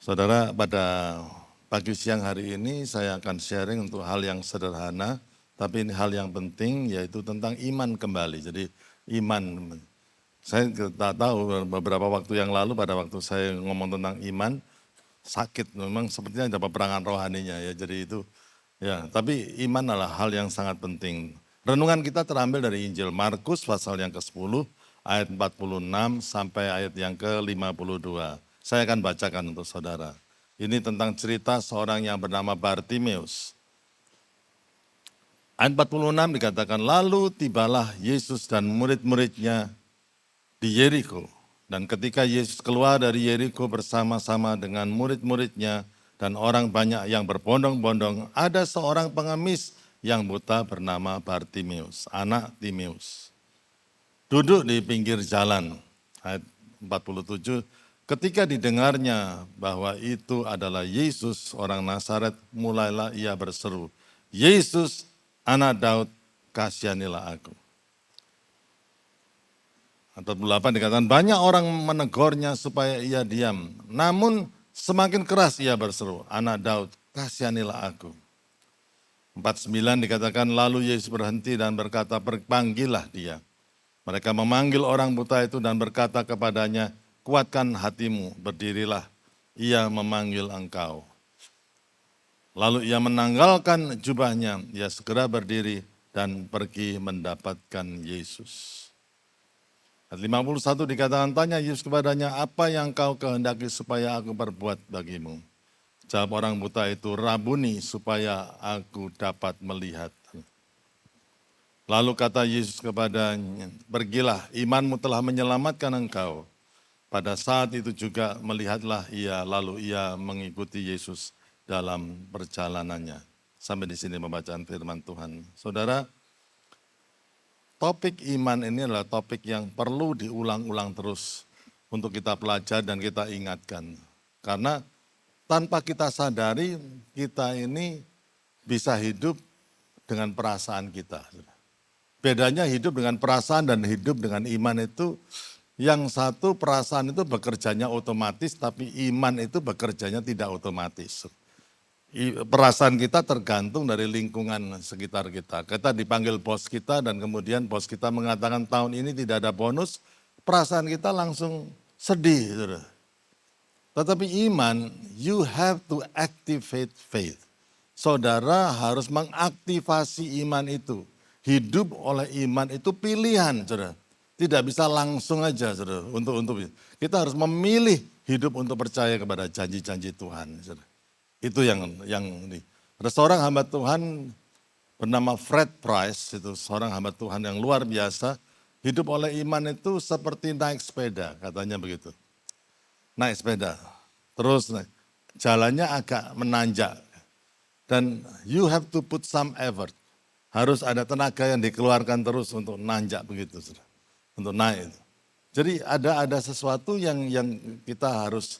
Saudara, pada pagi siang hari ini saya akan sharing untuk hal yang sederhana, tapi ini hal yang penting yaitu tentang iman kembali. Jadi iman, saya tak tahu beberapa waktu yang lalu pada waktu saya ngomong tentang iman, sakit memang sepertinya ada peperangan rohaninya ya. Jadi itu ya, tapi iman adalah hal yang sangat penting. Renungan kita terambil dari Injil Markus pasal yang ke-10 ayat 46 sampai ayat yang ke-52. Saya akan bacakan untuk saudara. Ini tentang cerita seorang yang bernama Bartimeus. Ayat 46 dikatakan, lalu tibalah Yesus dan murid-muridnya di Yeriko. Dan ketika Yesus keluar dari Yeriko bersama-sama dengan murid-muridnya dan orang banyak yang berbondong-bondong, ada seorang pengemis yang buta bernama Bartimeus, anak Timeus. Duduk di pinggir jalan, ayat 47, ketika didengarnya bahwa itu adalah Yesus orang Nazaret, mulailah ia berseru, Yesus anak Daud, kasihanilah aku. Ayat 48 dikatakan, banyak orang menegurnya supaya ia diam. Namun semakin keras ia berseru, anak Daud, kasihanilah aku. 49 dikatakan, lalu Yesus berhenti dan berkata, panggillah dia. Mereka memanggil orang buta itu dan berkata kepadanya, kuatkan hatimu, berdirilah, ia memanggil engkau. Lalu ia menanggalkan jubahnya, ia segera berdiri dan pergi mendapatkan Yesus. Ayat 51 dikatakan, tanya Yesus kepadanya, apa yang kau kehendaki supaya aku perbuat bagimu? Jawab orang buta itu, Rabuni, supaya aku dapat melihat. Lalu kata Yesus kepadanya, pergilah, imanmu telah menyelamatkan engkau. Pada saat itu juga melihatlah ia, lalu ia mengikuti Yesus dalam perjalanannya. Sampai di sini pembacaan firman Tuhan. Saudara, topik iman ini adalah topik yang perlu diulang-ulang terus untuk kita pelajari dan kita ingatkan. Karena tanpa kita sadari, kita ini bisa hidup dengan perasaan kita. Bedanya hidup dengan perasaan dan hidup dengan iman itu, yang satu perasaan itu bekerjanya otomatis, tapi iman itu bekerjanya tidak otomatis. Perasaan kita tergantung dari lingkungan sekitar kita. Kita dipanggil bos kita dan kemudian bos kita mengatakan tahun ini tidak ada bonus, perasaan kita langsung sedih. Tetapi iman, you have to activate faith. Saudara harus mengaktifasi iman itu. Hidup oleh iman itu pilihan, saudara. Tidak bisa langsung aja, saudara. Untuk kita harus memilih hidup untuk percaya kepada janji-janji Tuhan, saudara. Itu yang ini. Ada seorang hamba Tuhan bernama Fred Price, itu seorang hamba Tuhan yang luar biasa. Hidup oleh iman itu seperti naik sepeda, katanya begitu. Naik sepeda, terus jalannya agak menanjak. Dan you have to put some effort. Harus ada tenaga yang dikeluarkan terus untuk nanjak begitu, untuk naik. Jadi ada sesuatu yang kita harus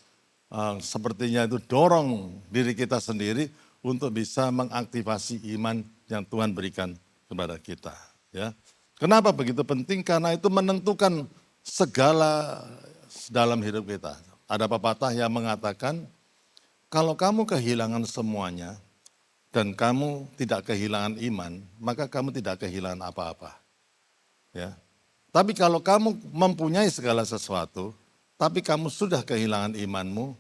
sepertinya itu dorong diri kita sendiri untuk bisa mengaktifasi iman yang Tuhan berikan kepada kita. Ya, kenapa begitu penting? Karena itu menentukan segala dalam hidup kita. Ada pepatah yang mengatakan, kalau kamu kehilangan semuanya, dan kamu tidak kehilangan iman, maka kamu tidak kehilangan apa-apa. Ya. Tapi kalau kamu mempunyai segala sesuatu, tapi kamu sudah kehilangan imanmu,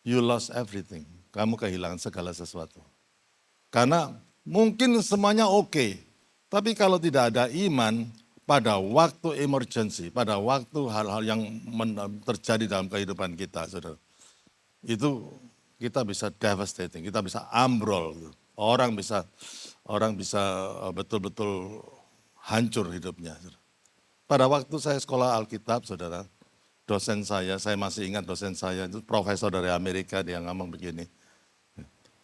you lost everything. Kamu kehilangan segala sesuatu. Karena mungkin semuanya oke, tapi kalau tidak ada iman, pada waktu emergency, pada waktu hal-hal yang terjadi dalam kehidupan kita, saudara, itu kita bisa devastating, kita bisa ambrol. Orang bisa betul-betul hancur hidupnya. Pada waktu saya sekolah Alkitab, saudara, dosen saya masih ingat dosen saya itu profesor dari Amerika, dia ngomong begini.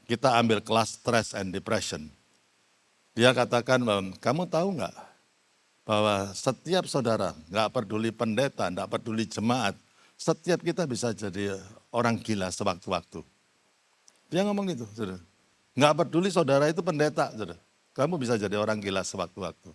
Kita ambil kelas stress and depression. Dia katakan, kamu tahu nggak bahwa setiap saudara, nggak peduli pendeta, nggak peduli jemaat, setiap kita bisa jadi orang gila sewaktu-waktu. Dia ngomong gitu, saudara. Nggak peduli saudara itu pendeta, saudara. Kamu bisa jadi orang gila sewaktu-waktu.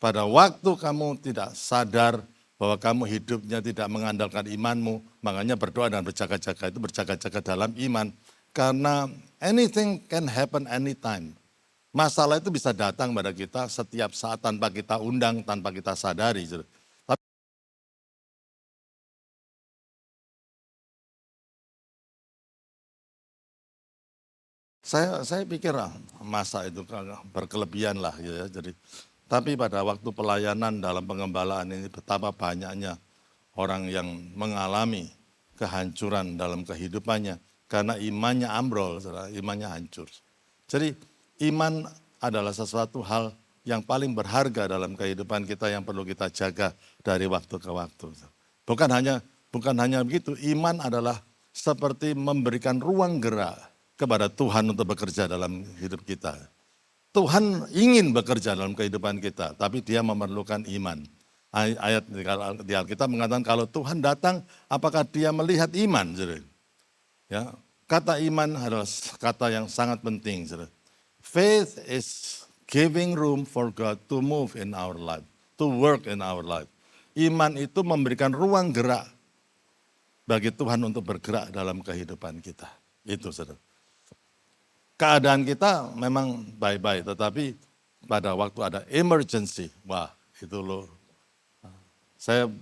Pada waktu kamu tidak sadar, bahwa kamu hidupnya tidak mengandalkan imanmu, makanya berdoa dan berjaga-jaga itu berjaga-jaga dalam iman. Karena anything can happen anytime. Masalah itu bisa datang pada kita setiap saat tanpa kita undang, tanpa kita sadari. Tapi saya pikir masa itu berkelebihan lah ya. Jadi, tapi pada waktu pelayanan dalam pengembalaan ini betapa banyaknya orang yang mengalami kehancuran dalam kehidupannya karena imannya ambrol, imannya hancur. Jadi iman adalah sesuatu hal yang paling berharga dalam kehidupan kita yang perlu kita jaga dari waktu ke waktu. Bukan hanya begitu, iman adalah seperti memberikan ruang gerak kepada Tuhan untuk bekerja dalam hidup kita. Tuhan ingin bekerja dalam kehidupan kita, tapi dia memerlukan iman. Ayat di Alkitab mengatakan kalau Tuhan datang, apakah dia melihat iman? Ya, kata iman adalah kata yang sangat penting. Faith is giving room for God to move in our life, to work in our life. Iman itu memberikan ruang gerak bagi Tuhan untuk bergerak dalam kehidupan kita. Itu saudara. Keadaan kita memang baik-baik, tetapi pada waktu ada emergency, wah itu loh. Saya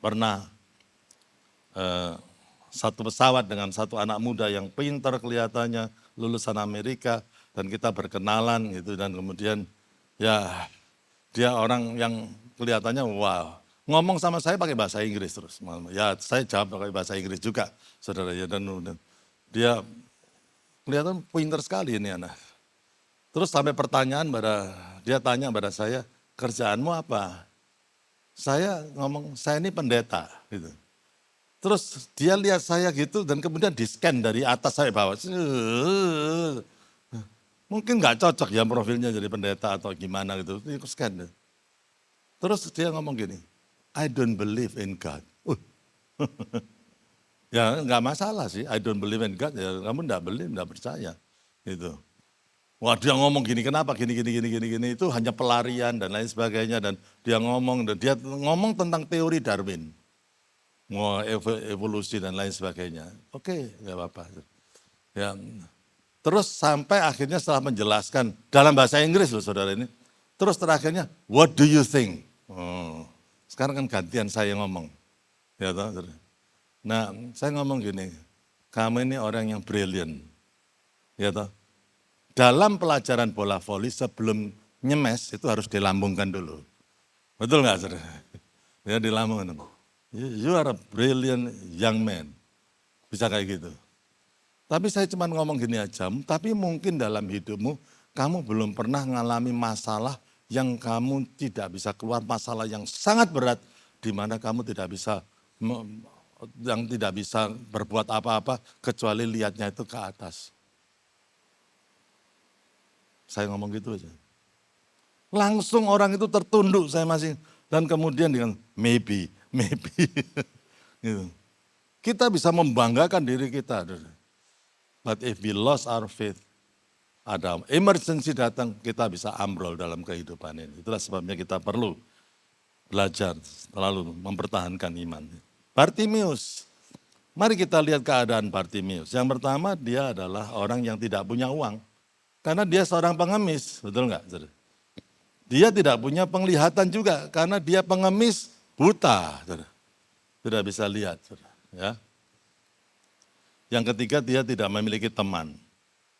pernah satu pesawat dengan satu anak muda yang pintar kelihatannya, lulusan Amerika, dan kita berkenalan gitu, dan kemudian ya dia orang yang kelihatannya wow. Ngomong sama saya pakai bahasa Inggris terus. Ya saya jawab pakai bahasa Inggris juga, saudara ya, dan dia kelihatan pintar sekali ini anak. Terus sampai dia tanya pada saya, kerjaanmu apa? Saya ngomong, saya ini pendeta gitu. Terus dia lihat saya gitu dan kemudian di-scan dari atas saya bawah. Mungkin nggak cocok ya profilnya jadi pendeta atau gimana gitu. Dia scan. Terus dia ngomong gini, I don't believe in God. Ya nggak masalah sih, I don't believe in God, ya kamu nggak percaya. Gitu. Wah dia ngomong gini, kenapa gini, itu hanya pelarian dan lain sebagainya. Dan dia ngomong tentang teori Darwin. Mau evolusi dan lain sebagainya. Oke, nggak apa-apa. Ya. Terus sampai akhirnya setelah menjelaskan, dalam bahasa Inggris loh saudara ini. Terus terakhirnya, what do you think? Sekarang kan gantian saya ngomong. Ya toh, nah saya ngomong gini, kamu ini orang yang brilliant. Ya toh. Dalam pelajaran bola voli sebelum nyemes itu harus dilambungkan dulu. Betul nggak saudara? Ya dilambungkan. You are a brilliant young man. Bisa kayak gitu. Tapi saya cuma ngomong gini aja, tapi mungkin dalam hidupmu kamu belum pernah mengalami masalah yang kamu tidak bisa keluar, masalah yang sangat berat di mana kamu tidak bisa berbuat apa-apa kecuali lihatnya itu ke atas. Saya ngomong gitu aja. Langsung orang itu tertunduk saya masih. Dan kemudian dengan maybe. Gitu. Kita bisa membanggakan diri kita. But if we lost our faith, ada emergency datang, kita bisa ambrol dalam kehidupan ini. Itulah sebabnya kita perlu belajar selalu mempertahankan iman. Bartimeus. Mari kita lihat keadaan Bartimeus. Yang pertama dia adalah orang yang tidak punya uang. Karena dia seorang pengemis, betul enggak? Dia tidak punya penglihatan juga, karena dia pengemis buta. Tidak bisa lihat. Ya. Yang ketiga dia tidak memiliki teman.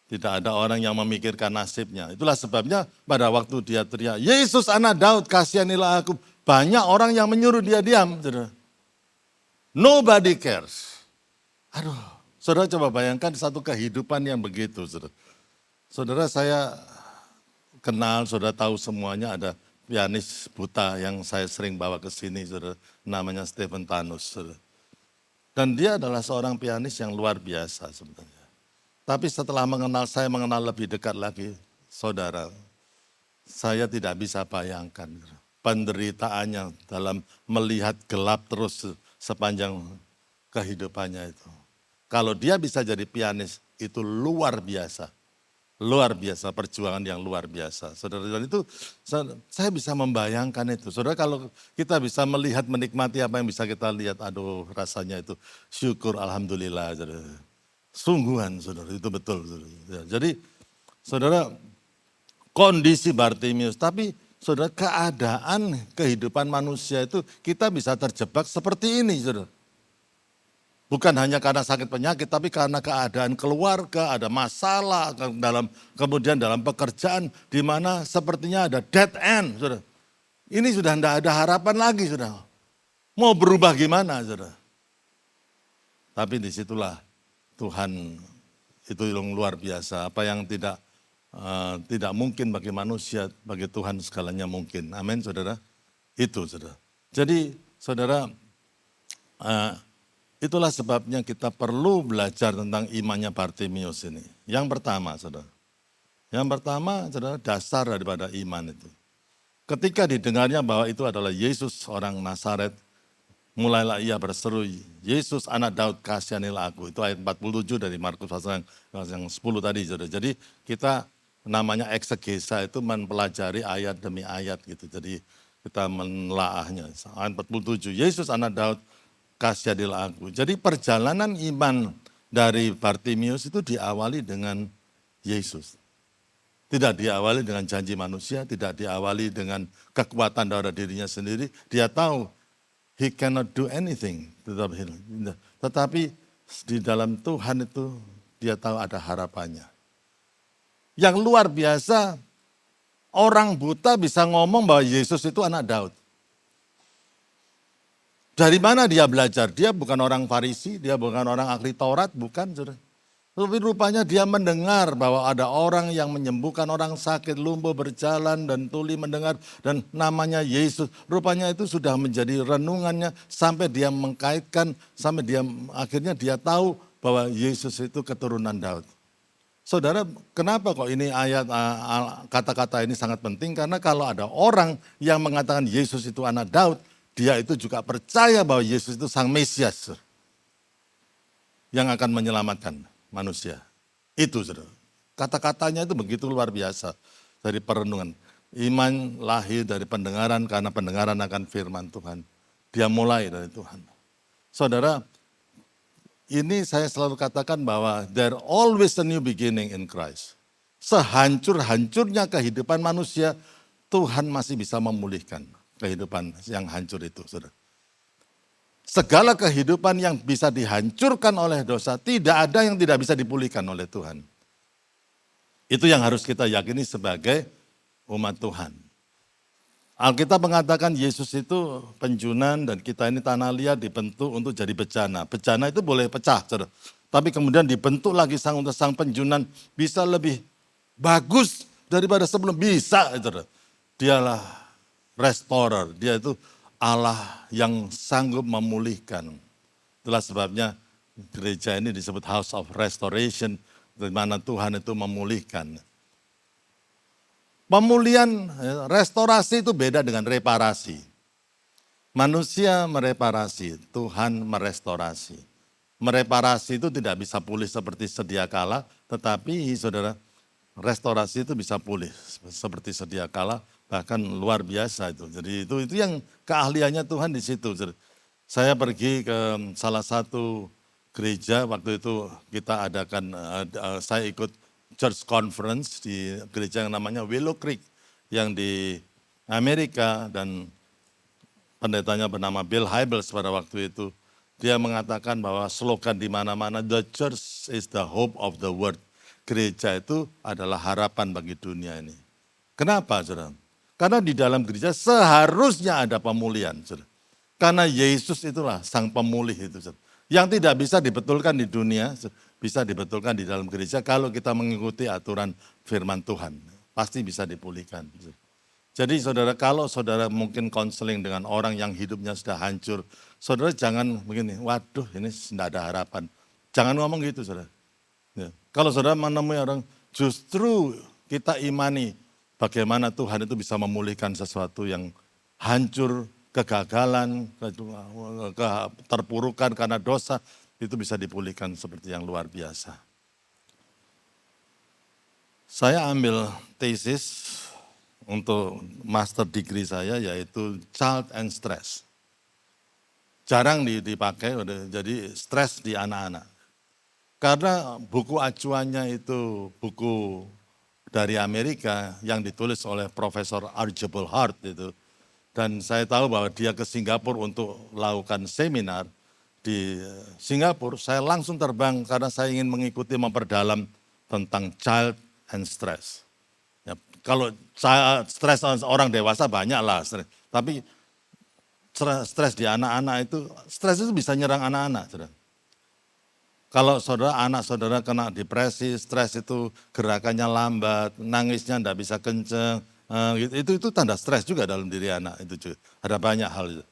Tidak ada orang yang memikirkan nasibnya. Itulah sebabnya pada waktu dia teriak, Yesus anak Daud kasihanilah aku. Banyak orang yang menyuruh dia diam. Nobody cares. Aduh, saudara coba bayangkan satu kehidupan yang begitu. Saudara saya kenal, saudara tahu semuanya, ada pianis buta yang saya sering bawa ke sini, saudara, namanya Stephen Tanus. Saudara. Dan dia adalah seorang pianis yang luar biasa sebenarnya. Tapi setelah saya mengenal lebih dekat lagi, saudara, saya tidak bisa bayangkan penderitaannya dalam melihat gelap terus sepanjang kehidupannya itu. Kalau dia bisa jadi pianis, itu luar biasa. luar biasa, perjuangan yang luar biasa. Saudara, dan itu saya bisa membayangkan itu. Saudara, kalau kita bisa melihat, menikmati apa yang bisa kita lihat, aduh rasanya itu syukur, alhamdulillah. Saudara. Sungguhan, saudara, itu betul. Saudara. Ya, jadi, saudara, kondisi Bartimius, tapi saudara, keadaan kehidupan manusia itu kita bisa terjebak seperti ini, saudara. Bukan hanya karena sakit penyakit, tapi karena keadaan keluarga, ada masalah kemudian dalam pekerjaan, di mana sepertinya ada dead end, saudara. Ini sudah tidak ada harapan lagi, saudara. Mau berubah gimana, saudara? Tapi disitulah Tuhan itu yang luar biasa. Apa yang tidak mungkin bagi manusia, bagi Tuhan segalanya mungkin. Amin, saudara. Itu, saudara. Jadi, saudara, itulah sebabnya kita perlu belajar tentang imannya Bartimius ini. Yang pertama, saudara. Yang pertama, saudara, dasar daripada iman itu. Ketika didengarnya bahwa itu adalah Yesus orang Nazaret, mulailah ia berseru, Yesus anak Daud kasihanilah aku. Itu ayat 47 dari Markus pasal yang 10 tadi, saudara. Jadi kita namanya eksegesa itu mempelajari ayat demi ayat gitu. Jadi kita menelaahnya. Ayat 47, Yesus anak Daud kasihanilah aku. Jadi perjalanan iman dari Bartimius itu diawali dengan Yesus. Tidak diawali dengan janji manusia, tidak diawali dengan kekuatan dari dirinya sendiri. Dia tahu he cannot do anything. Tetapi di dalam Tuhan itu dia tahu ada harapannya. Yang luar biasa, orang buta bisa ngomong bahwa Yesus itu anak Daud. Dari mana dia belajar? Dia bukan orang Farisi, dia bukan orang ahli Taurat, bukan. Saudara. Tapi rupanya dia mendengar bahwa ada orang yang menyembuhkan orang sakit, lumpuh berjalan dan tuli mendengar. Dan namanya Yesus. Rupanya itu sudah menjadi renungannya sampai dia mengkaitkan, sampai akhirnya dia tahu bahwa Yesus itu keturunan Daud. Saudara, kenapa kok ini ayat kata-kata ini sangat penting? Karena kalau ada orang yang mengatakan Yesus itu anak Daud, dia itu juga percaya bahwa Yesus itu sang Mesias yang akan menyelamatkan manusia. Itu, saudara. Kata-katanya itu begitu luar biasa dari perenungan. Iman lahir dari pendengaran karena pendengaran akan firman Tuhan. Dia mulai dari Tuhan. Saudara, ini saya selalu katakan bahwa there always a new beginning in Christ. Sehancur-hancurnya kehidupan manusia, Tuhan masih bisa memulihkan kehidupan yang hancur itu, saudara. Segala kehidupan yang bisa dihancurkan oleh dosa, tidak ada yang tidak bisa dipulihkan oleh Tuhan. Itu yang harus kita yakini sebagai umat Tuhan. Alkitab mengatakan Yesus itu penjunan dan kita ini tanah liat dibentuk untuk jadi bejana. Bejana itu boleh pecah, saudara. Tapi kemudian dibentuk lagi sang penjunan bisa lebih bagus daripada sebelum, bisa, saudara. Dialah restorer, dia itu Allah yang sanggup memulihkan. Itulah sebabnya gereja ini disebut House of Restoration, di mana Tuhan itu memulihkan. Pemulihan, restorasi itu beda dengan reparasi. Manusia mereparasi, Tuhan merestorasi. Mereparasi itu tidak bisa pulih seperti sedia kala, tetapi saudara, restorasi itu bisa pulih seperti sedia kala, bahkan luar biasa itu. Jadi itu yang keahliannya Tuhan di situ. Saya pergi ke salah satu gereja, waktu itu kita adakan, saya ikut church conference di gereja yang namanya Willow Creek yang di Amerika, dan pendetanya bernama Bill Hybels pada waktu itu. Dia mengatakan bahwa slogan di mana-mana, the church is the hope of the world. Gereja itu adalah harapan bagi dunia ini. Kenapa, saudara? Karena di dalam gereja seharusnya ada pemulihan, saudara. Karena Yesus itulah sang pemulih itu, saudara. Yang tidak bisa dibetulkan di dunia, bisa dibetulkan di dalam gereja kalau kita mengikuti aturan firman Tuhan. Pasti bisa dipulihkan. Jadi saudara, kalau saudara mungkin konseling dengan orang yang hidupnya sudah hancur, saudara jangan begini, waduh ini tidak ada harapan. Jangan ngomong gitu, saudara. Ya. Kalau saudara menemui orang, justru kita imani bagaimana Tuhan itu bisa memulihkan sesuatu yang hancur, kegagalan, terpurukan karena dosa, itu bisa dipulihkan seperti yang luar biasa. Saya ambil tesis untuk master degree saya yaitu Child and Stress. Jarang dipakai, jadi stres di anak-anak. Karena buku acuannya itu buku dari Amerika yang ditulis oleh Profesor Archibald Hart itu. Dan saya tahu bahwa dia ke Singapura untuk melakukan seminar di Singapura. Saya langsung terbang karena saya ingin mengikuti memperdalam tentang child and stress. Ya, kalau stres orang dewasa banyak lah, tapi stres di anak-anak itu, stres itu bisa nyerang anak-anak. Kalau anak saudara kena depresi, stres itu gerakannya lambat, nangisnya enggak bisa kenceng, itu tanda stres juga dalam diri anak itu juga. Ada banyak hal itu.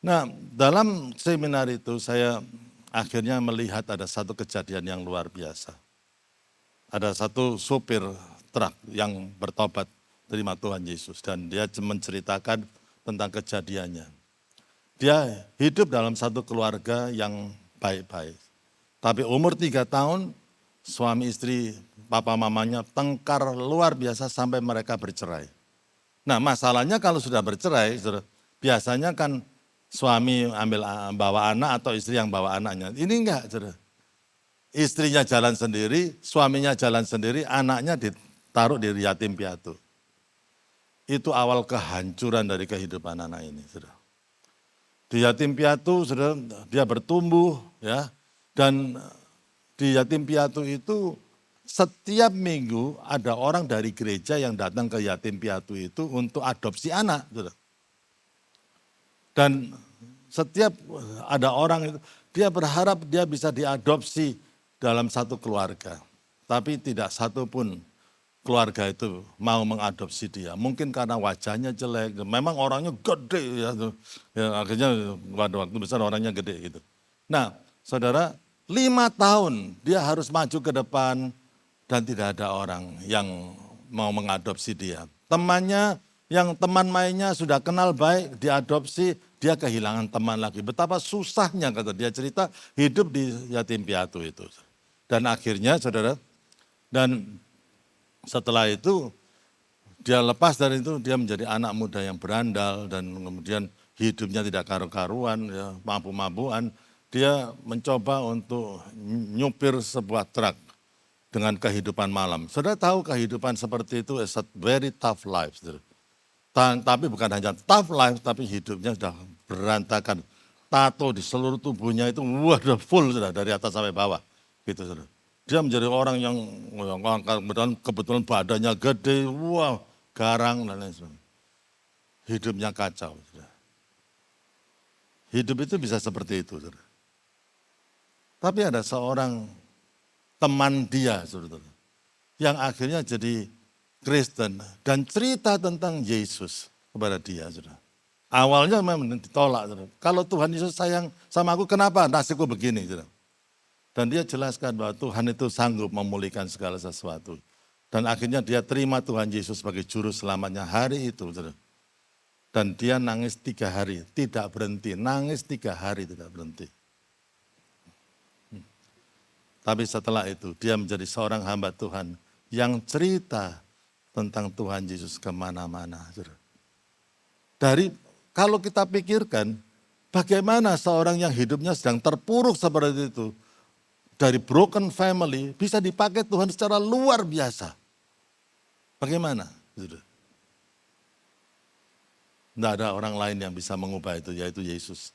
Nah, dalam seminar itu saya akhirnya melihat ada satu kejadian yang luar biasa. Ada satu supir truk yang bertobat terima Tuhan Yesus dan dia menceritakan tentang kejadiannya. Dia hidup dalam satu keluarga yang baik-baik. Tapi umur 3 tahun, suami istri, papa mamanya tengkar luar biasa sampai mereka bercerai. Nah masalahnya kalau sudah bercerai, biasanya kan suami bawa anak atau istri yang bawa anaknya. Ini enggak, istrinya jalan sendiri, suaminya jalan sendiri, anaknya ditaruh di yatim piatu. Itu awal kehancuran dari kehidupan anak ini. Di yatim piatu, dia bertumbuh, ya. Dan di yatim piatu itu setiap minggu ada orang dari gereja yang datang ke yatim piatu itu untuk adopsi anak. Dan setiap ada orang itu, dia berharap dia bisa diadopsi dalam satu keluarga. Tapi tidak satu pun keluarga itu mau mengadopsi dia. Mungkin karena wajahnya jelek, memang orangnya gede. Ya, akhirnya pada waktu besar orangnya gede gitu. Nah saudara, 5 tahun dia harus maju ke depan dan tidak ada orang yang mau mengadopsi dia. Temannya yang teman mainnya sudah kenal baik, diadopsi, dia kehilangan teman lagi. Betapa susahnya kata dia cerita hidup di yatim piatu itu. Dan akhirnya saudara, dan setelah itu dia lepas dari itu, dia menjadi anak muda yang berandal dan kemudian hidupnya tidak karu-karuan, ya, mabuk-mabukan. Dia mencoba untuk nyupir sebuah truk dengan kehidupan malam. Saudara tahu kehidupan seperti itu is a very tough life. Tapi bukan hanya tough life, tapi hidupnya sudah berantakan. Tato di seluruh tubuhnya itu udah full sudah dari atas sampai bawah. Gitu, saudara. Dia menjadi orang yang kebetulan badannya gede, wah garang dan lain sebagainya. Hidupnya kacau. Saudara. Hidup itu bisa seperti itu. Saudara. Tapi ada seorang teman dia, saudara, yang akhirnya jadi Kristen dan cerita tentang Yesus kepada dia. Saudara. Awalnya memang ditolak. Saudara. Kalau Tuhan Yesus sayang sama aku, kenapa nasibku begini? Saudara. Dan dia jelaskan bahwa Tuhan itu sanggup memulihkan segala sesuatu. Dan akhirnya dia terima Tuhan Yesus sebagai juru selamatnya hari itu. Saudara. Dan dia nangis 3 hari, tidak berhenti. Nangis 3 hari, tidak berhenti. Tapi setelah itu dia menjadi seorang hamba Tuhan yang cerita tentang Tuhan Yesus kemana-mana. Kalau kita pikirkan bagaimana seorang yang hidupnya sedang terpuruk seperti itu, dari broken family bisa dipakai Tuhan secara luar biasa. Bagaimana? Tidak ada orang lain yang bisa mengubah itu, yaitu Yesus.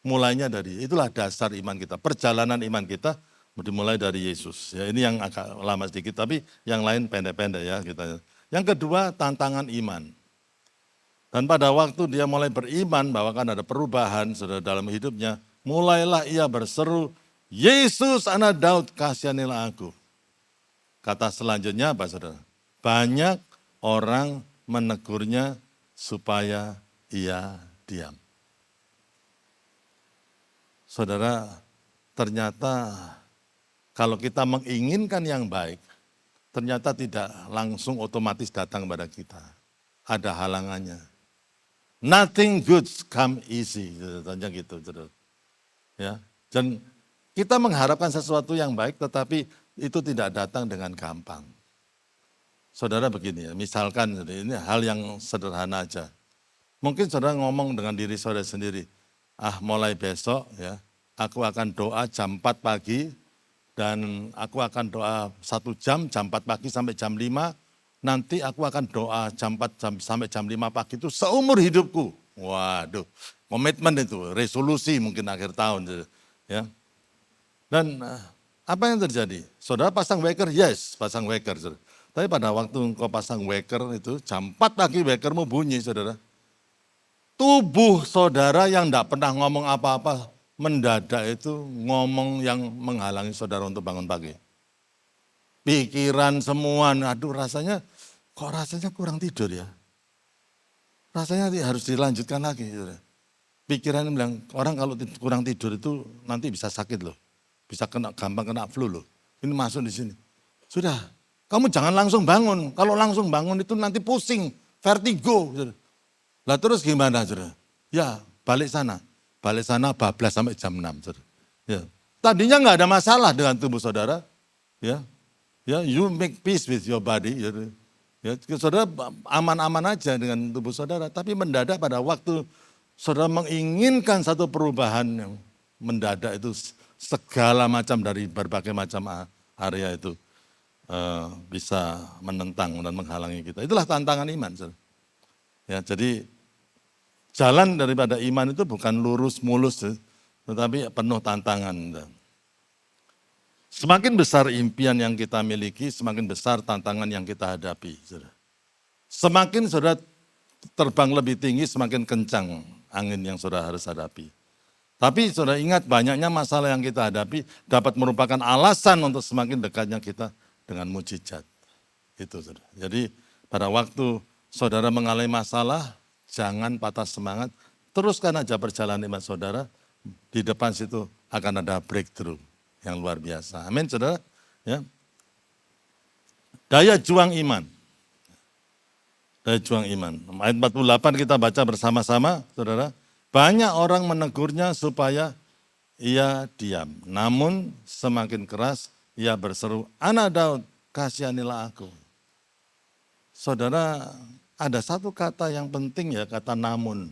Mulainya dari, itulah dasar iman kita, perjalanan iman kita, dimulai dari Yesus. Ya, ini yang agak lama sedikit, tapi yang lain pendek-pendek ya kita. Yang kedua, tantangan iman. Dan pada waktu dia mulai beriman bahwa kan ada perubahan saudara dalam hidupnya, mulailah ia berseru, Yesus anak Daud kasihanilah aku. Kata selanjutnya apa saudara? Banyak orang menegurnya supaya ia diam. Saudara, ternyata kalau kita menginginkan yang baik, ternyata tidak langsung otomatis datang pada kita. Ada halangannya. Nothing good come easy, contohnya gitu. Ya, dan kita mengharapkan sesuatu yang baik, tetapi itu tidak datang dengan gampang. saudara begini ya, misalkan ini hal yang sederhana aja. Mungkin saudara ngomong dengan diri saudara sendiri, mulai besok ya, aku akan doa jam 4 pagi, dan aku akan doa 1 jam, jam 4 pagi sampai jam 5, nanti aku akan doa jam 4 sampai jam 5 pagi itu seumur hidupku. Waduh, komitmen itu, resolusi mungkin akhir tahun. Ya. Dan apa yang terjadi? Saudara pasang waker, yes pasang waker. Saudara. Tapi pada waktu engkau pasang waker itu, jam 4 pagi wakermu bunyi saudara. Tubuh saudara yang tidak pernah ngomong apa-apa, mendadak itu ngomong yang menghalangi saudara untuk bangun pagi. Pikiran semua, aduh rasanya, kok rasanya kurang tidur ya. Rasanya harus dilanjutkan lagi. Saudara. Pikiran bilang, orang kalau kurang tidur itu nanti bisa sakit loh. Bisa gampang kena flu loh. Ini masuk di sini. Sudah, kamu jangan langsung bangun. Kalau langsung bangun itu nanti pusing, vertigo. Saudara. Lah terus gimana saudara? Ya balik sana bablas sampai jam 6. Saudara. Ya. Tadinya nggak ada masalah dengan tubuh saudara. Ya, you make peace with your body. Ya, saudara aman-aman aja dengan tubuh saudara. Tapi mendadak pada waktu saudara menginginkan satu perubahan yang mendadak itu segala macam dari berbagai macam area itu bisa menentang dan menghalangi kita. Itulah tantangan iman. Saudara. Ya, jadi jalan daripada iman itu bukan lurus mulus, tetapi penuh tantangan. Semakin besar impian yang kita miliki, semakin besar tantangan yang kita hadapi. Semakin saudara terbang lebih tinggi, semakin kencang angin yang saudara harus hadapi. Tapi saudara ingat, banyaknya masalah yang kita hadapi dapat merupakan alasan untuk semakin dekatnya kita dengan mujizat. Itu saudara. Jadi pada waktu saudara mengalami masalah, jangan patah semangat, teruskan aja perjalanan iman saudara, di depan situ akan ada breakthrough yang luar biasa. Amin saudara. Ya. Daya juang iman. Daya juang iman. Ayat 48 kita baca bersama-sama saudara. Banyak orang menegurnya supaya ia diam. Namun semakin keras ia berseru, Anak Daud, kasihanilah aku. Saudara, ada satu kata yang penting ya, kata namun.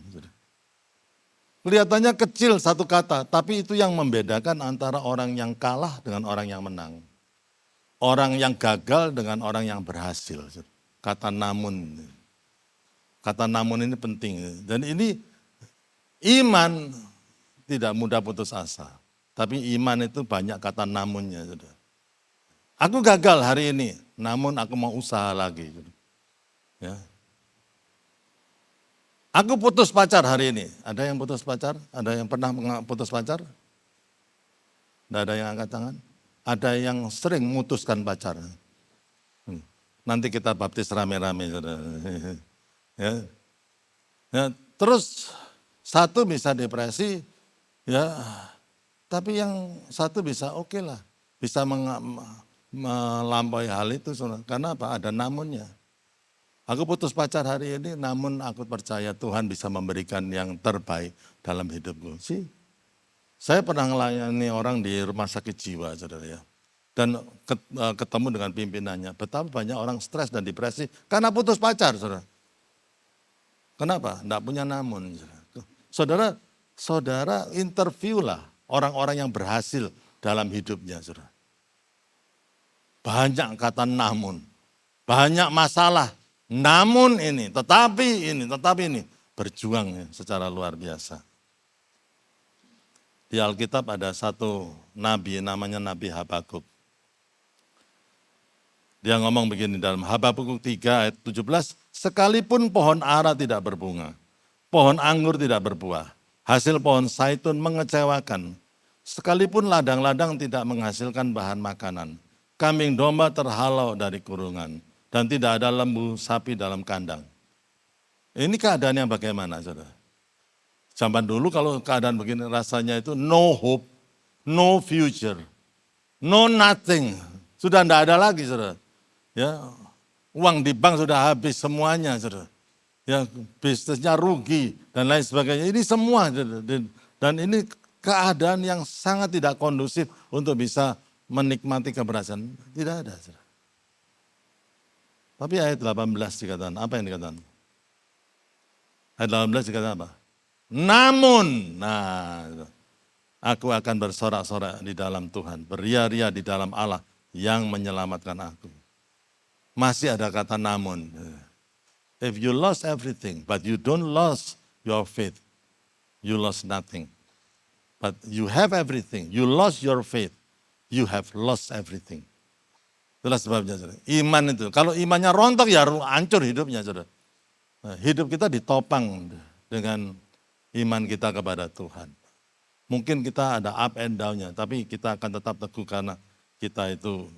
Kelihatannya kecil satu kata, tapi itu yang membedakan antara orang yang kalah dengan orang yang menang. Orang yang gagal dengan orang yang berhasil. Kata namun. Kata namun ini penting. Dan ini iman tidak mudah putus asa. Tapi iman itu banyak kata namunnya. Aku gagal hari ini, namun aku mau usaha lagi. Ya. Aku putus pacar hari ini. Ada yang putus pacar? Ada yang pernah putus pacar? Tidak ada yang angkat tangan? Ada yang sering memutuskan pacar. Nanti kita baptis rame-rame. Ya. Ya. Terus satu bisa depresi, ya. Tapi yang satu bisa oke lah. Bisa melampaui hal itu. Karena apa? Ada namunnya. Aku putus pacar hari ini, namun aku percaya Tuhan bisa memberikan yang terbaik dalam hidupku. Saya pernah melayani orang di rumah sakit jiwa, saudara ya. Dan ketemu dengan pimpinannya. Betapa banyak orang stres dan depresi karena putus pacar, saudara. Kenapa? Tidak punya namun. Saudara, saudara interviewlah orang-orang yang berhasil dalam hidupnya, saudara. Banyak kata namun, banyak masalah. Namun ini, tetapi ini, berjuang secara luar biasa. Di Alkitab ada satu nabi namanya Nabi Habakuk. Dia ngomong begini dalam Habakuk 3 ayat 17, sekalipun pohon ara tidak berbunga, pohon anggur tidak berbuah, hasil pohon zaitun mengecewakan, sekalipun ladang-ladang tidak menghasilkan bahan makanan, kambing domba terhalau dari kurungan, dan tidak ada lembu sapi dalam kandang. Ini keadaannya bagaimana, saudara? Zaman dulu kalau keadaan begini rasanya itu no hope, no future, no nothing. Sudah tidak ada lagi, saudara. Ya, uang di bank sudah habis semuanya, saudara. Ya, bisnisnya rugi dan lain sebagainya. Ini semua, saudara. Dan ini keadaan yang sangat tidak kondusif untuk bisa menikmati keberhasilan. Tidak ada, saudara. Tapi ayat 18 dikatakan, apa yang dikatakan? Ayat 18 dikatakan apa? Namun, nah, aku akan bersorak-sorak di dalam Tuhan, beria-ria di dalam Allah yang menyelamatkan aku. Masih ada kata namun. If you lost everything, but you don't lose your faith, you lost nothing. But you have everything, you lost your faith, you have lost everything. Itulah sebabnya, saudara. Iman itu, kalau imannya rontok ya hancur hidupnya, saudara. Nah, hidup kita ditopang dengan iman kita kepada Tuhan. Mungkin kita ada up and down-nya, tapi kita akan tetap teguh karena kita itu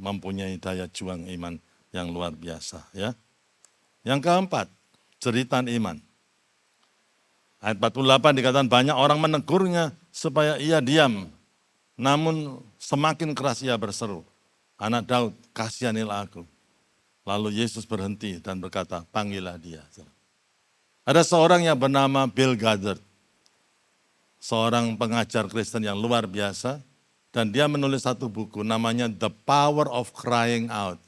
mempunyai daya juang iman yang luar biasa. Ya. Yang keempat, jeritan iman. Ayat 48 dikatakan banyak orang menegurnya supaya ia diam. Namun semakin keras ia berseru, anak Daud, kasihanilah aku. Lalu Yesus berhenti dan berkata, panggillah dia. Ada seorang yang bernama Bill Gothard. Seorang pengajar Kristen yang luar biasa. Dan dia menulis satu buku namanya The Power of Crying Out.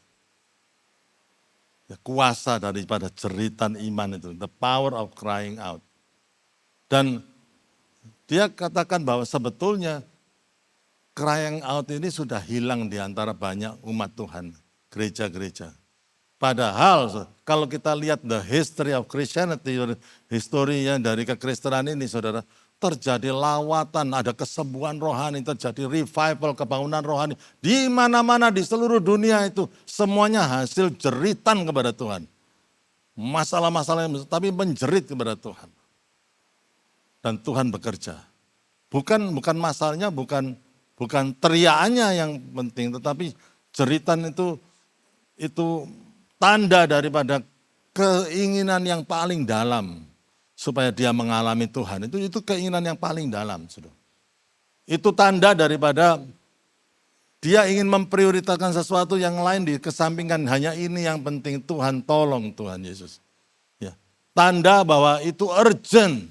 Ya, kuasa daripada jeritan iman itu. The Power of Crying Out. Dan dia katakan bahwa sebetulnya crying out ini sudah hilang di antara banyak umat Tuhan, gereja-gereja. Padahal kalau kita lihat the history of Christianity, historinya dari kekristenan ini saudara, terjadi lawatan, ada kesembuhan rohani, terjadi revival, kebangunan rohani. Di mana-mana di seluruh dunia itu semuanya hasil jeritan kepada Tuhan. Masalah-masalah yang tapi menjerit kepada Tuhan. Dan Tuhan bekerja. Bukan masalahnya, bukan teriakannya yang penting, tetapi jeritan itu tanda daripada keinginan yang paling dalam supaya dia mengalami Tuhan. Itu keinginan yang paling dalam, Saudara. Itu tanda daripada dia ingin memprioritaskan sesuatu yang lain dikesampingkan, hanya ini yang penting, Tuhan tolong Tuhan Yesus. Ya. Tanda bahwa itu urgent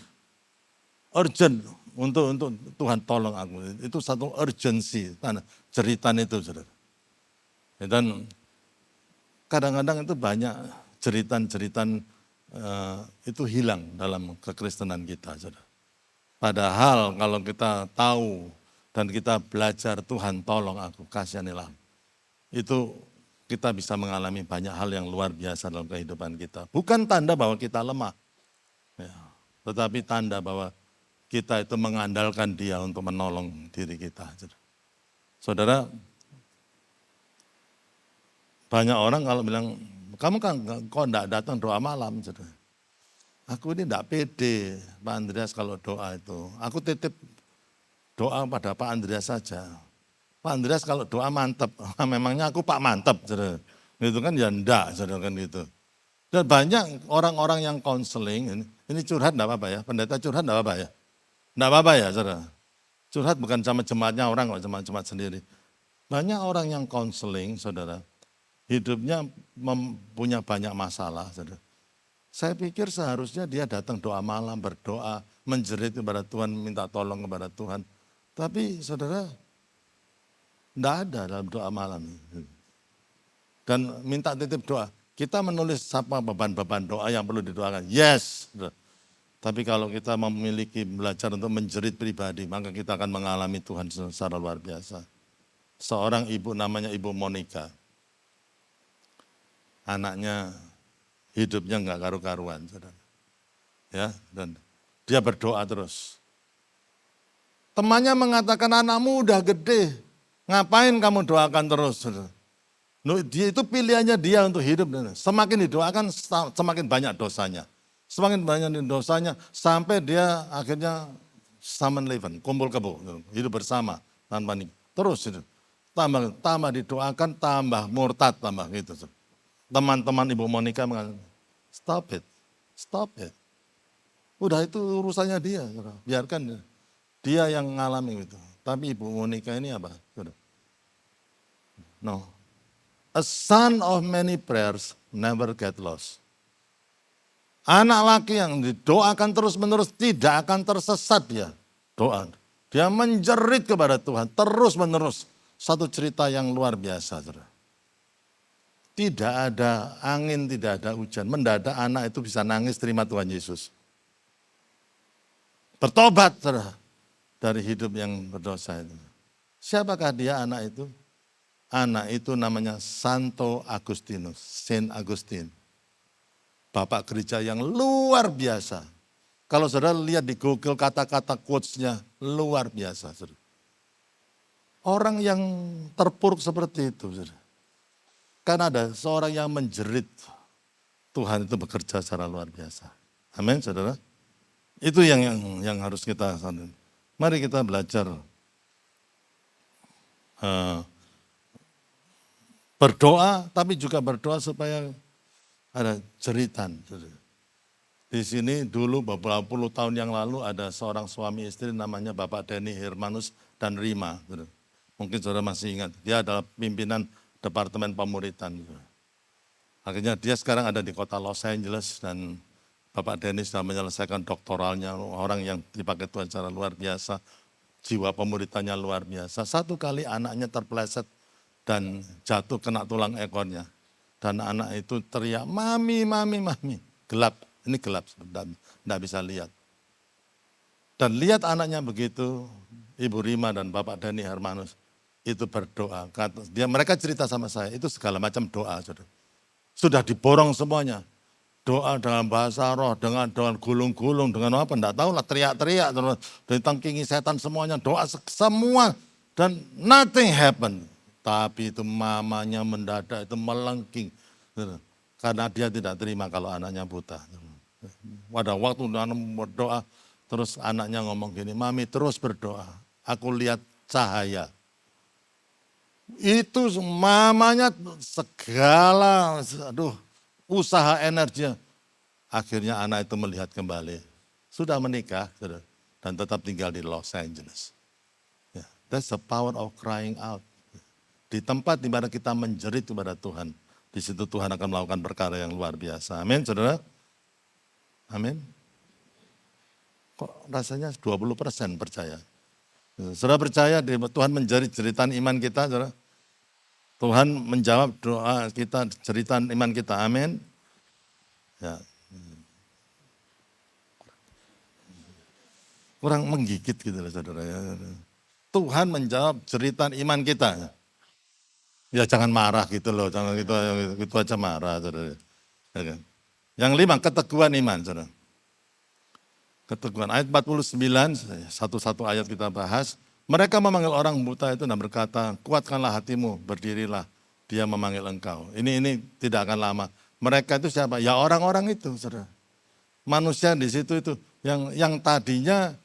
untuk Tuhan tolong aku. Itu satu urgency, tanda jeritan itu, saudara. Dan kadang-kadang itu banyak jeritan-jeritan itu hilang dalam kekristenan kita, saudara. Padahal kalau kita tahu dan kita belajar Tuhan tolong aku, kasihanilah, itu kita bisa mengalami banyak hal yang luar biasa dalam kehidupan kita. Bukan tanda bahwa kita lemah, ya, tetapi tanda bahwa kita itu mengandalkan dia untuk menolong diri kita. Saudara, banyak orang kalau bilang, kamu kan kok enggak datang doa malam. Saudara. Aku ini enggak pede Pak Andreas kalau doa itu. Aku titip doa pada Pak Andreas saja. Pak Andreas kalau doa mantep, memangnya aku Pak mantep. Saudara. Itu kan ya enggak, saudara, kan gitu. Dan banyak orang-orang yang konseling, ini curhat enggak apa-apa ya, pendeta curhat enggak apa-apa ya. Enggak apa-apa ya, saudara. Curhat bukan sama jemaatnya orang, kok sama jemaat sendiri. Banyak orang yang konseling, saudara, hidupnya punya banyak masalah, saudara. Saya pikir seharusnya dia datang doa malam, berdoa, menjerit kepada Tuhan, minta tolong kepada Tuhan. Tapi saudara, enggak ada dalam doa malam. Dan minta titip doa. Kita menulis apa beban-beban doa yang perlu didoakan. Yes, saudara. Tapi kalau kita memiliki belajar untuk menjerit pribadi, maka kita akan mengalami Tuhan secara luar biasa. Seorang ibu namanya Ibu Monica. Anaknya hidupnya enggak karu-karuan, saudara. Ya, dan dia berdoa terus. Temannya mengatakan, anakmu udah gede, ngapain kamu doakan terus, saudara? Dia itu pilihannya dia untuk hidup. Semakin didoakan, semakin banyak dosanya. Semakin banyak dosanya sampai dia akhirnya samenleven, kumpul kebo, hidup bersama tanpa nikah. Terus itu tambah didoakan, tambah murtad, tambah gitu. Teman-teman Ibu Monica mengatakan, stop it. Udah itu urusannya dia, biarkan dia yang ngalami itu. Tapi Ibu Monica ini apa? No, a son of many prayers never get lost. Anak laki yang didoakan terus-menerus tidak akan tersesat dia. Doa. Dia menjerit kepada Tuhan terus-menerus. Satu cerita yang luar biasa. Saudara. Tidak ada angin, tidak ada hujan. Mendadak anak itu bisa nangis terima Tuhan Yesus. Bertobat saudara, dari hidup yang berdosa itu. Siapakah dia anak itu? Anak itu namanya Santo Agustinus, Saint Augustine. Bapak gereja yang luar biasa. Kalau saudara lihat di Google kata-kata quotes-nya, luar biasa. Saudara. Orang yang terpuruk seperti itu. Saudara. Karena ada seorang yang menjerit, Tuhan itu bekerja secara luar biasa. Amin, saudara. Itu yang harus kita sadari. Mari kita belajar berdoa, tapi juga berdoa supaya ada jeritan. Saudara. Di sini dulu beberapa puluh tahun yang lalu ada seorang suami istri namanya Bapak Denny Hermanus dan Rima. Saudara. Mungkin saudara masih ingat, dia adalah pimpinan Departemen Pemuritan. Akhirnya dia sekarang ada di kota Los Angeles dan Bapak Dennis sudah menyelesaikan doktoralnya, orang yang dipakai Tuhan secara luar biasa, jiwa pemuritannya luar biasa. Satu kali anaknya terpeleset dan jatuh kena tulang ekornya. Dan anak itu teriak, mami, mami, mami. Gelap, ini gelap, tidak bisa lihat. Dan lihat anaknya begitu, Ibu Rima dan Bapak Denny Hermanus itu berdoa. Mereka cerita sama saya, itu segala macam doa. Sudah diborong semuanya. Doa dengan bahasa roh, dengan gulung-gulung, dengan apa, enggak tahu lah, teriak-teriak, ditengkingi setan semuanya, doa semua, dan nothing happen. Tapi itu mamanya mendadak, itu melengking, karena dia tidak terima kalau anaknya buta. Pada waktu anak berdoa, terus anaknya ngomong gini, mami terus berdoa, aku lihat cahaya. Itu mamanya segala, usaha energinya. Akhirnya anak itu melihat kembali. Sudah menikah dan tetap tinggal di Los Angeles. That's the power of crying out. Di tempat di mana kita menjerit kepada Tuhan, di situ Tuhan akan melakukan perkara yang luar biasa. Amin, saudara. Amin. Kok rasanya 20% percaya? Saudara percaya Tuhan menjerit jeritan iman kita, saudara? Tuhan menjawab doa kita, jeritan iman kita. Amin. Ya. Kurang menggigit gitu loh saudara. Tuhan menjawab jeritan iman kita. Ya jangan marah gitu loh, jangan gitu aja marah saudara. Yang 5, keteguhan iman saudara. Keteguhan, ayat 49, satu-satu ayat kita bahas. Mereka memanggil orang buta itu dan berkata, kuatkanlah hatimu, berdirilah, dia memanggil engkau. Ini tidak akan lama. Mereka itu siapa? Ya orang-orang itu, saudara. Manusia di situ itu yang tadinya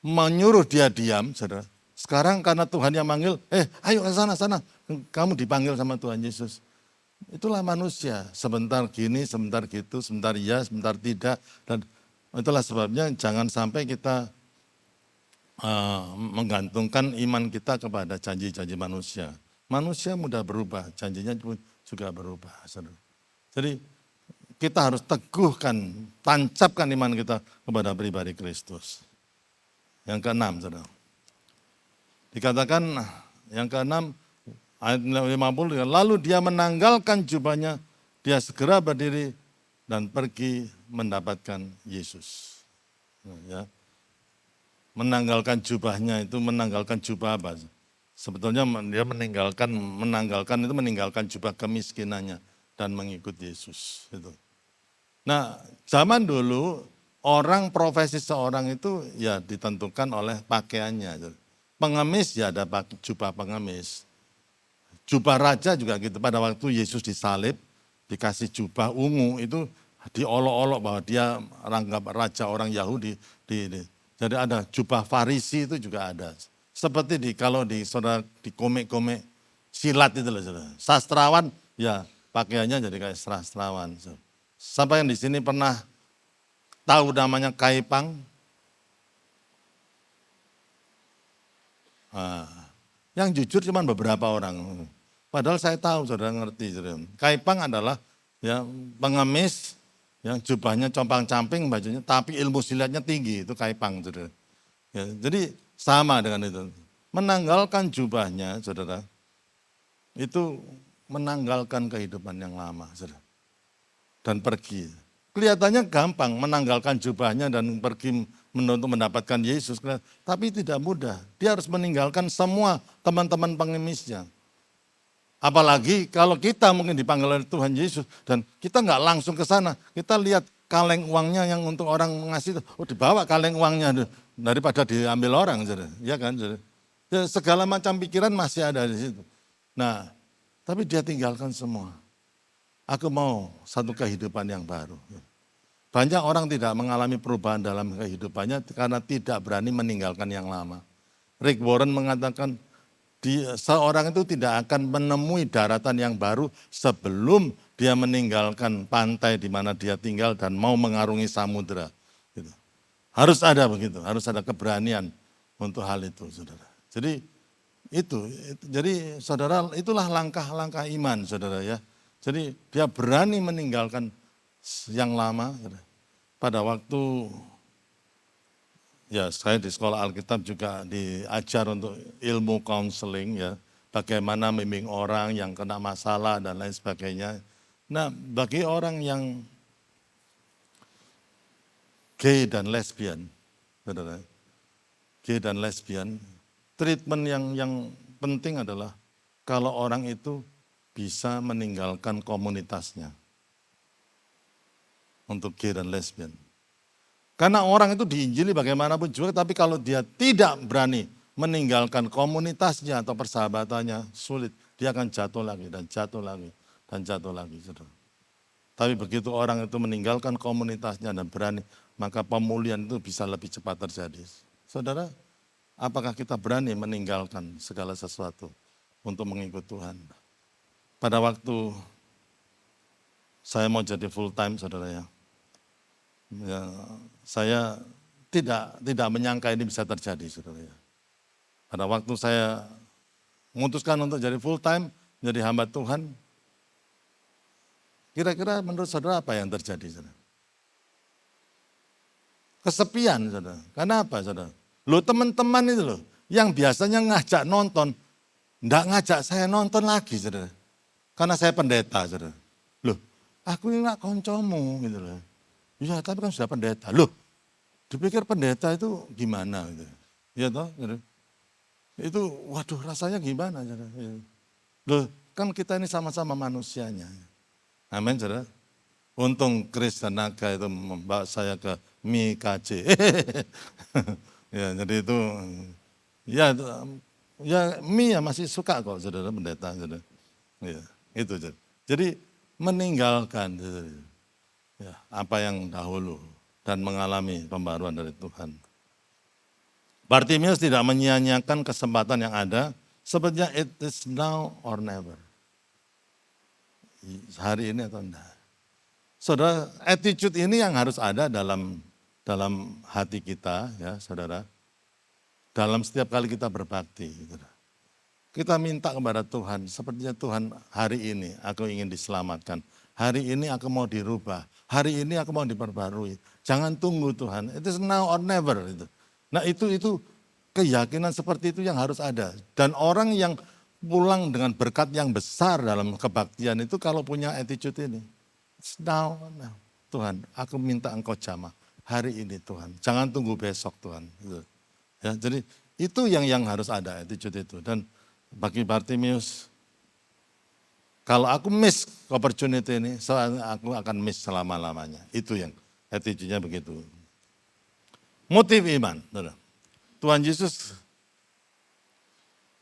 menyuruh dia diam, saudara. Sekarang karena Tuhan yang manggil, ayo ke sana, kamu dipanggil sama Tuhan Yesus. Itulah manusia, sebentar gini, sebentar gitu, sebentar iya, sebentar tidak. Dan itulah sebabnya jangan sampai kita menggantungkan iman kita kepada janji-janji manusia. Manusia mudah berubah, janjinya juga berubah. Saudara. Jadi kita harus teguhkan, tancapkan iman kita kepada pribadi Kristus. Yang ke-6, saudara. Dikatakan yang ke-6, ayat 50, lalu dia menanggalkan jubahnya, dia segera berdiri dan pergi mendapatkan Yesus. Ya. Menanggalkan jubahnya itu menanggalkan jubah apa? Sebetulnya dia menanggalkan itu meninggalkan jubah kemiskinannya dan mengikut Yesus. Itu. Nah zaman dulu orang profesi seorang itu ya ditentukan oleh pakaiannya. Pengemis ya ada jubah pengemis. Jubah raja juga gitu, pada waktu Yesus disalib dikasih jubah ungu itu diolok-olok bahwa dia raja orang Yahudi. Jadi ada jubah Farisi itu juga ada. Seperti kalau di komik-komik silat itu loh, saudara. Sastrawan ya pakaiannya jadi kayak sastrawan. Sampai yang di sini pernah tahu namanya kaipang? Nah, yang jujur cuma beberapa orang. Padahal saya tahu, saudara ngerti. Saudara. Kaipang adalah ya pengemis yang jubahnya compang-camping bajunya, tapi ilmu silatnya tinggi, itu kaipang, saudara. Ya, jadi sama dengan itu. Menanggalkan jubahnya, saudara, itu menanggalkan kehidupan yang lama, saudara, dan pergi. Kelihatannya gampang menanggalkan jubahnya dan pergi untuk mendapatkan Yesus, tapi tidak mudah. Dia harus meninggalkan semua teman-teman pengemisnya. Apalagi kalau kita mungkin dipanggil oleh Tuhan Yesus dan kita nggak langsung ke sana. Kita lihat kaleng uangnya yang untuk orang ngasih itu, dibawa kaleng uangnya daripada diambil orang, saudara. Ya kan, saudara? Ya, segala macam pikiran masih ada di situ. Nah, tapi dia tinggalkan semua. Aku mau satu kehidupan yang baru. Banyak orang tidak mengalami perubahan dalam kehidupannya karena tidak berani meninggalkan yang lama. Rick Warren mengatakan, seorang itu tidak akan menemui daratan yang baru sebelum dia meninggalkan pantai di mana dia tinggal dan mau mengarungi samudera. Gitu. Harus ada begitu, harus ada keberanian untuk hal itu, saudara. Jadi jadi saudara, itulah langkah-langkah iman, saudara ya. Jadi dia berani meninggalkan yang lama. Pada waktu ya saya di sekolah Alkitab juga diajar untuk ilmu counseling ya, bagaimana membimbing orang yang kena masalah dan lain sebagainya. Nah, bagi orang yang gay dan lesbian, saudara, gay dan lesbian, treatment yang penting adalah kalau orang itu bisa meninggalkan komunitasnya untuk gay dan lesbian. Karena orang itu diinjili bagaimanapun juga, tapi kalau dia tidak berani meninggalkan komunitasnya atau persahabatannya, sulit. Dia akan jatuh lagi dan jatuh lagi dan jatuh lagi. Saudara. Tapi begitu orang itu meninggalkan komunitasnya dan berani, maka pemulihan itu bisa lebih cepat terjadi. Saudara, apakah kita berani meninggalkan segala sesuatu untuk mengikut Tuhan? Pada waktu saya mau jadi full time, saudara ya, saya tidak menyangka ini bisa terjadi, saudara ya. Pada waktu saya memutuskan untuk jadi full time, menjadi hamba Tuhan, kira-kira menurut saudara apa yang terjadi, saudara? Kesepian, saudara. Karena apa, saudara? Loh, teman-teman itu loh, yang biasanya ngajak nonton, enggak ngajak saya nonton lagi, saudara. Karena saya pendeta, saudara. Loh, aku ini gak koncomu, gitu loh. Ya, tapi kan sudah pendeta. Loh, dipikir pendeta itu gimana, gitu. Ya toh, gitu. Itu, waduh, rasanya gimana, saudara. Loh, kan kita ini sama-sama manusianya. Amin, saudara. Untung Chris dan Naga itu membawa saya ke MIKJ. Ya, jadi itu, ya Mi ya masih suka kok, saudara, pendeta, saudara. Ya, itu, saudara. Jadi meninggalkan, saudara, ya, apa yang dahulu dan mengalami pembaruan dari Tuhan. Bartimeus tidak menyia-nyiakan kesempatan yang ada, sebenarnya it is now or never. Hari ini atau enggak. Saudara, attitude ini yang harus ada dalam hati kita, ya saudara. Dalam setiap kali kita berbakti. Saudara. Kita minta kepada Tuhan, sepertinya Tuhan hari ini aku ingin diselamatkan. Hari ini aku mau dirubah. Hari ini aku mau diperbarui. Jangan tunggu Tuhan. It is now or never. Nah itu keyakinan seperti itu yang harus ada. Dan orang yang pulang dengan berkat yang besar dalam kebaktian itu kalau punya attitude ini. It's now or never. Tuhan, aku minta Engkau jamah. Hari ini Tuhan. Jangan tunggu besok Tuhan. Ya, jadi itu yang harus ada attitude itu. Dan bagi Bartimeus, kalau aku miss opportunity ini, aku akan miss selama-lamanya. Itu yang attitude-nya begitu. Motif iman. Tuhan Yesus,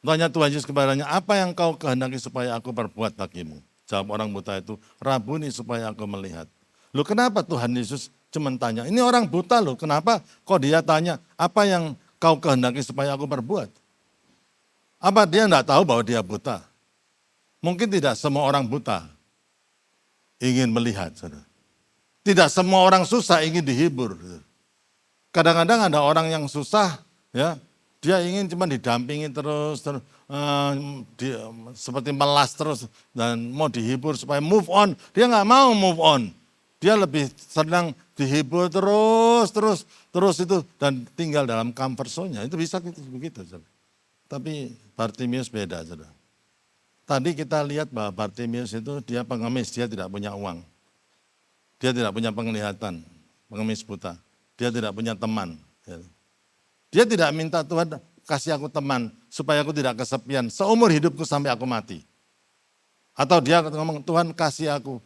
tanya Tuhan Yesus kepadanya, apa yang kau kehendaki supaya aku perbuat bagimu? Jawab orang buta itu, Rabuni supaya aku melihat. Loh kenapa Tuhan Yesus cuma tanya, ini orang buta loh, kenapa kok dia tanya, apa yang kau kehendaki supaya aku perbuat? Apa dia enggak tahu bahwa dia buta? Mungkin tidak semua orang buta ingin melihat. Saudara. Tidak semua orang susah ingin dihibur. Kadang-kadang ada orang yang susah, ya, dia ingin cuma didampingi terus seperti melas terus dan mau dihibur supaya move on. Dia nggak mau move on. Dia lebih senang dihibur terus itu dan tinggal dalam comfort zone-nya. Itu bisa begitu. Saudara. Tapi Bartimeus beda, saudara. Tadi kita lihat bahwa Bartimeus itu dia pengemis, dia tidak punya uang. Dia tidak punya penglihatan, pengemis buta. Dia tidak punya teman. Dia tidak minta Tuhan kasih aku teman supaya aku tidak kesepian seumur hidupku sampai aku mati. Atau dia ngomong Tuhan kasih aku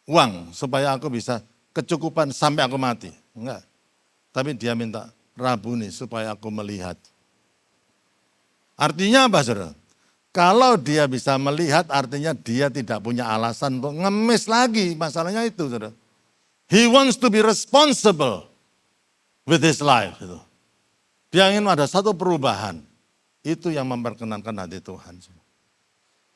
uang supaya aku bisa kecukupan sampai aku mati. Enggak. Tapi dia minta Rabuni supaya aku melihat. Artinya apa saudara? Kalau dia bisa melihat artinya dia tidak punya alasan untuk ngemis lagi. Masalahnya itu saudara. He wants to be responsible with his life. Gitu. Dia ingin ada satu perubahan. Itu yang memperkenankan hati Tuhan.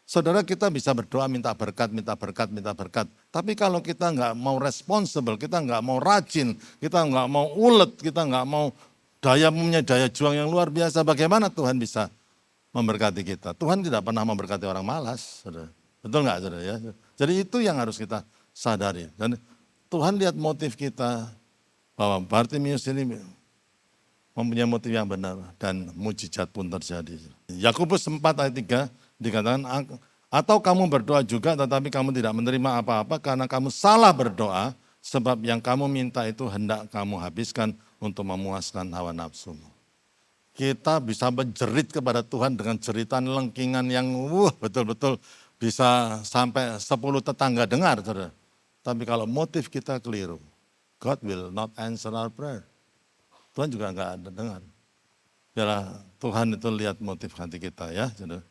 Saudara kita bisa berdoa minta berkat, minta berkat, minta berkat. Tapi kalau kita nggak mau responsible, kita nggak mau rajin, kita nggak mau ulet, kita nggak mau punya daya juang yang luar biasa. Bagaimana Tuhan bisa memberkati kita? Tuhan tidak pernah memberkati orang malas. Saudara. Betul nggak saudara ya? Jadi itu yang harus kita sadari. Dan Tuhan lihat motif kita bahwa Bartimeus ini mempunyai motif yang benar dan mujizat pun terjadi. Yakobus 4 ayat 3 dikatakan, atau kamu berdoa juga tetapi kamu tidak menerima apa-apa karena kamu salah berdoa sebab yang kamu minta itu hendak kamu habiskan untuk memuaskan hawa nafsumu. Kita bisa menjerit kepada Tuhan dengan jeritan lengkingan yang betul-betul bisa sampai 10 tetangga dengar. Saudara. Tapi kalau motif kita keliru, God will not answer our prayer. Tuhan juga enggak ada dengar. Biarlah Tuhan itu lihat motif hati kita ya. Saudara.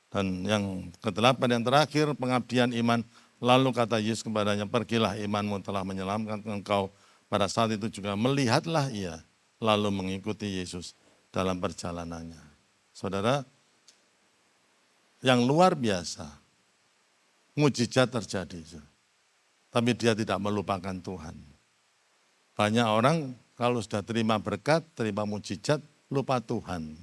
Dan yang ke-8 yang terakhir pengabdian iman. Lalu kata Yesus kepadanya, pergilah imanmu telah menyelamatkan engkau. Pada saat itu juga melihatlah ia lalu mengikuti Yesus dalam perjalanannya. Saudara, yang luar biasa, mujizat terjadi. Tapi dia tidak melupakan Tuhan. Banyak orang kalau sudah terima berkat, terima mujizat, lupa Tuhan.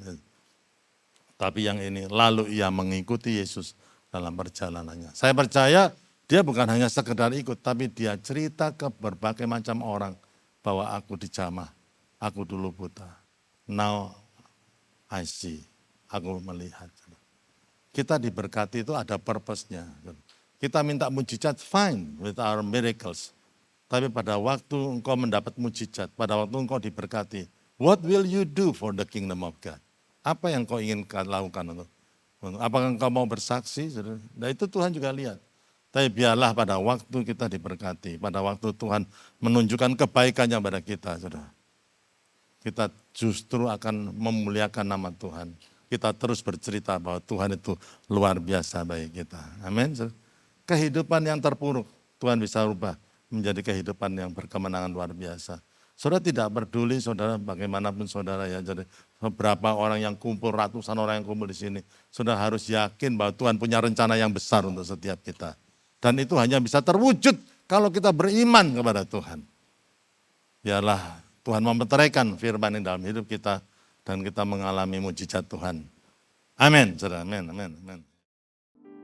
Tapi yang ini, lalu ia mengikuti Yesus dalam perjalanannya. Saya percaya dia bukan hanya sekedar ikut, tapi dia cerita ke berbagai macam orang bahwa aku dijamah, aku dulu buta. Now I see, aku melihat. Kita diberkati itu ada purpose-nya. Kita minta mujizat, fine with our miracles. Tapi pada waktu engkau mendapat mujizat, pada waktu engkau diberkati, what will you do for the kingdom of God? Apa yang kau ingin lakukan? Apakah engkau mau bersaksi? Nah itu Tuhan juga lihat. Tapi biarlah pada waktu kita diberkati, pada waktu Tuhan menunjukkan kebaikannya pada kita, saudara. Kita justru akan memuliakan nama Tuhan. Kita terus bercerita bahwa Tuhan itu luar biasa bagi kita. Amin. Kehidupan yang terpuruk, Tuhan bisa ubah menjadi kehidupan yang berkemenangan luar biasa. Saudara tidak peduli saudara bagaimanapun saudara ya. Jadi beberapa orang yang kumpul, ratusan orang yang kumpul di sini. Saudara harus yakin bahwa Tuhan punya rencana yang besar untuk setiap kita. Dan itu hanya bisa terwujud kalau kita beriman kepada Tuhan. Biarlah Tuhan memperteraikan firman yang dalam hidup kita dan kita mengalami mujizat Tuhan. Amin, saudara. Amin, amin, amin.